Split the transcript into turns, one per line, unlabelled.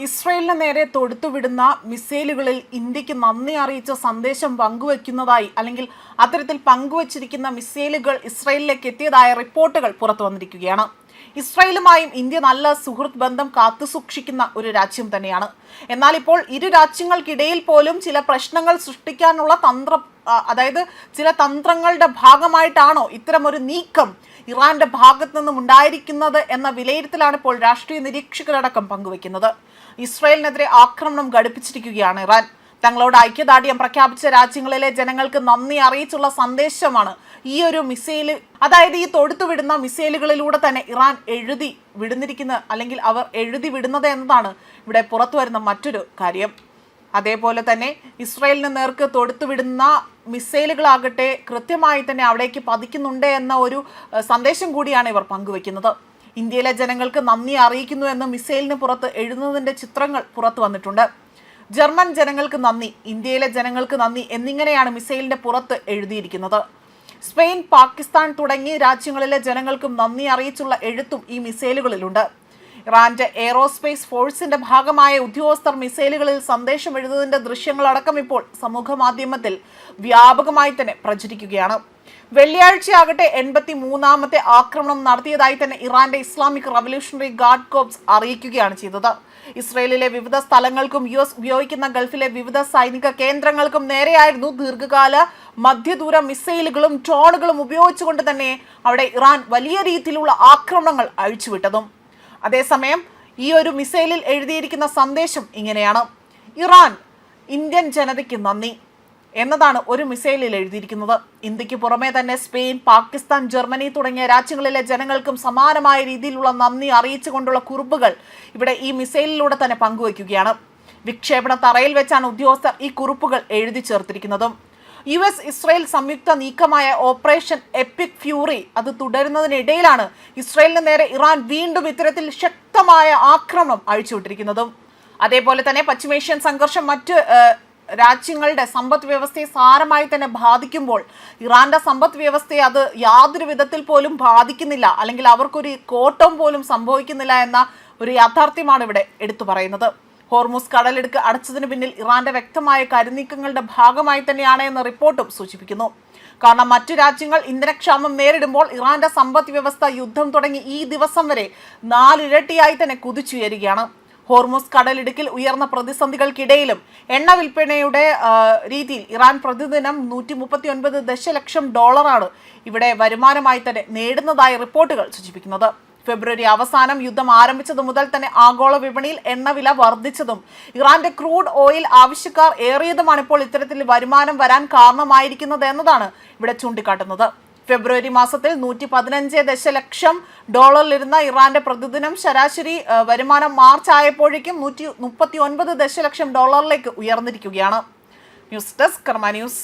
ഇസ്രയേലിന് നേരെ തൊടുത്തുവിടുന്ന മിസൈലുകളിൽ ഇന്ത്യക്ക് നന്ദി അറിയിച്ച സന്ദേശം പങ്കുവയ്ക്കുന്നതായി അല്ലെങ്കിൽ അത്തരത്തിൽ പങ്കുവച്ചിരിക്കുന്ന മിസൈലുകൾ ഇസ്രയേലിലേക്ക് എത്തിയതായ റിപ്പോർട്ടുകൾ പുറത്തു വന്നിരിക്കുകയാണ്. ഇസ്രയേലുമായും ഇന്ത്യ നല്ല സുഹൃത്ത് ബന്ധം കാത്തുസൂക്ഷിക്കുന്ന ഒരു രാജ്യം തന്നെയാണ്. എന്നാൽ ഇപ്പോൾ ഇരു രാജ്യങ്ങൾക്കിടയിൽ പോലും ചില പ്രശ്നങ്ങൾ സൃഷ്ടിക്കാനുള്ള ചില തന്ത്രങ്ങളുടെ ഭാഗമായിട്ടാണോ ഇത്തരമൊരു നീക്കം ഇറാന്റെ ഭാഗത്തു നിന്നും ഉണ്ടായിരിക്കുന്നത് എന്ന വിലയിരുത്തലാണ് ഇപ്പോൾ രാഷ്ട്രീയ നിരീക്ഷകരടക്കം പങ്കുവയ്ക്കുന്നത്. ഇസ്രയേലിനെതിരെ ആക്രമണം ഘടിപ്പിച്ചിരിക്കുകയാണ് ഇറാൻ. തങ്ങളോട് ഐക്യദാർഢ്യം പ്രഖ്യാപിച്ച രാജ്യങ്ങളിലെ ജനങ്ങൾക്ക് നന്ദി അറിയിച്ചുള്ള സന്ദേശമാണ് ഈ ഒരു മിസൈൽ, ഈ തൊടുത്തുവിടുന്ന മിസൈലുകളിലൂടെ തന്നെ ഇറാൻ എഴുതി വിടുന്നിരിക്കുന്നത്, അല്ലെങ്കിൽ അവർ എഴുതി വിടുന്നത് എന്നതാണ് ഇവിടെ പുറത്തു വരുന്ന മറ്റൊരു കാര്യം. അതേപോലെ തന്നെ ഇസ്രയേലിന് നേർക്ക് തൊടുത്തുവിടുന്ന മിസൈലുകളാകട്ടെ കൃത്യമായി തന്നെ അവിടേക്ക് പതിക്കുന്നുണ്ട് എന്ന ഒരു സന്ദേശം കൂടിയാണ് ഇവർ പങ്കുവെക്കുന്നത്. ഇന്ത്യയിലെ ജനങ്ങൾക്ക് നന്ദി അറിയിക്കുന്നു എന്ന് മിസൈലിന് പുറത്ത് എഴുതുന്നതിൻ്റെ ചിത്രങ്ങൾ പുറത്തു വന്നിട്ടുണ്ട്. ജർമ്മൻ ജനങ്ങൾക്ക് നന്ദി, ഇന്ത്യയിലെ ജനങ്ങൾക്ക് നന്ദി എന്നിങ്ങനെയാണ് മിസൈലിൻ്റെ പുറത്ത് എഴുതിയിരിക്കുന്നത്. സ്പെയിൻ, പാകിസ്ഥാൻ തുടങ്ങിയ രാജ്യങ്ങളിലെ ജനങ്ങൾക്കും നന്ദി അറിയിച്ചുള്ള എഴുത്തും ഈ മിസൈലുകളിലുണ്ട്. ഇറാന്റെ എയ്റോസ്പേസ് ഫോഴ്സിന്റെ ഭാഗമായ ഉദ്യോഗസ്ഥർ മിസൈലുകളിൽ സന്ദേശം എഴുതുന്നതിന്റെ ദൃശ്യങ്ങളടക്കം ഇപ്പോൾ സമൂഹ മാധ്യമത്തിൽ വ്യാപകമായി തന്നെ പ്രചരിക്കുകയാണ്. വെള്ളിയാഴ്ചയാകട്ടെ 83ാമത്തെ ആക്രമണം നടത്തിയതായി തന്നെ ഇറാന്റെ ഇസ്ലാമിക് റവല്യൂഷണറി ഗാർഡ് കോർപ്സ് അറിയിക്കുകയാണ് ചെയ്തത്. ഇസ്രയേലിലെ വിവിധ സ്ഥലങ്ങൾക്കും US ഉപയോഗിക്കുന്ന ഗൾഫിലെ വിവിധ സൈനിക കേന്ദ്രങ്ങൾക്കും നേരെയായിരുന്നു ദീർഘകാല മധ്യദൂര മിസൈലുകളും ഡ്രോണുകളും ഉപയോഗിച്ചുകൊണ്ട് തന്നെ അവിടെ ഇറാൻ വലിയ രീതിയിലുള്ള ആക്രമണങ്ങൾ അഴിച്ചുവിട്ടതും. അതേസമയം ഈ ഒരു മിസൈലിൽ എഴുതിയിരിക്കുന്ന സന്ദേശം ഇങ്ങനെയാണ്: ഇറാൻ ഇന്ത്യൻ ജനതയ്ക്ക് നന്ദി എന്നതാണ് ഒരു മിസൈലിൽ എഴുതിയിരിക്കുന്നത്. ഇന്ത്യക്ക് പുറമെ തന്നെ സ്പെയിൻ, പാകിസ്ഥാൻ, ജർമ്മനി തുടങ്ങിയ രാജ്യങ്ങളിലെ ജനങ്ങൾക്കും സമാനമായ രീതിയിലുള്ള നന്ദി അറിയിച്ചുകൊണ്ടുള്ള കുറിപ്പുകൾ ഇവിടെ ഈ മിസൈലിലൂടെ തന്നെ പങ്കുവയ്ക്കുകയാണ്. വിക്ഷേപണ തറയിൽ വെച്ചാണ് ഉദ്യോഗസ്ഥർ ഈ കുറിപ്പുകൾ എഴുതി ചേർത്തിരിക്കുന്നതും. US ഇസ്രയേൽ സംയുക്ത നീക്കമായ ഓപ്പറേഷൻ എപ്പിക് ഫ്യൂറി അത് തുടരുന്നതിനിടയിലാണ് ഇസ്രയേലിന് നേരെ ഇറാൻ വീണ്ടും ഇത്തരത്തിൽ ശക്തമായ ആക്രമണം അഴിച്ചുവിട്ടിരിക്കുന്നതും. അതേപോലെ തന്നെ പശ്ചിമേഷ്യൻ സംഘർഷം മറ്റ് രാജ്യങ്ങളുടെ സമ്പദ് വ്യവസ്ഥയെ സാരമായി തന്നെ ബാധിക്കുമ്പോൾ ഇറാന്റെ സമ്പദ് വ്യവസ്ഥയെ അത് യാതൊരു വിധത്തിൽ പോലും ബാധിക്കുന്നില്ല, അല്ലെങ്കിൽ അവർക്കൊരു കോട്ടം പോലും സംഭവിക്കുന്നില്ല എന്ന ഒരു യാഥാർത്ഥ്യമാണ് ഇവിടെ എടുത്തു പറയുന്നത്. ഹോർമുസ് കടലിടുക്ക് അടച്ചതിന് പിന്നിൽ ഇറാന്റെ വ്യക്തമായ കരുനീക്കങ്ങളുടെ ഭാഗമായി തന്നെയാണ് എന്ന റിപ്പോർട്ടും സൂചിപ്പിക്കുന്നു. കാരണം മറ്റു രാജ്യങ്ങൾ ഇന്ധനക്ഷാമം നേരിടുമ്പോൾ ഇറാന്റെ സമ്പദ് വ്യവസ്ഥ യുദ്ധം തുടങ്ങി ഈ ദിവസം വരെ 4 ഇരട്ടിയായി തന്നെ കുതിച്ചുയരുകയാണ്. ഹോർമുസ് കടലിടുക്കിൽ ഉയർന്ന പ്രതിസന്ധികൾക്കിടയിലും എണ്ണ വിൽപ്പനയുടെ രീതിയിൽ ഇറാൻ പ്രതിദിനം $139 ദശലക്ഷം ഇവിടെ വരുമാനമായി തന്നെ നേടുന്നതായി റിപ്പോർട്ടുകൾ സൂചിപ്പിക്കുന്നത്. ഫെബ്രുവരി അവസാനം യുദ്ധം ആരംഭിച്ചതു മുതൽ തന്നെ ആഗോള വിപണിയിൽ എണ്ണവില വർദ്ധിച്ചതും ഇറാന്റെ ക്രൂഡ് ഓയിൽ ആവശ്യക്കാർ ഏറിയതുമാണ് ഇപ്പോൾ ഇത്തരത്തിൽ വരുമാനം വരാൻ കാരണമായിരിക്കുന്നത് എന്നതാണ് ഇവിടെ ചൂണ്ടിക്കാട്ടുന്നത്. ഫെബ്രുവരി മാസത്തിൽ $115 ദശലക്ഷം ഇരുന്ന ഇറാന്റെ പ്രതിദിനം ശരാശരി വരുമാനം മാർച്ച് ആയപ്പോഴേക്കും $139 ദശലക്ഷം ഉയർന്നിരിക്കുകയാണ്. ന്യൂസ് ഡെസ്ക് കർമ്മ ന്യൂസ്.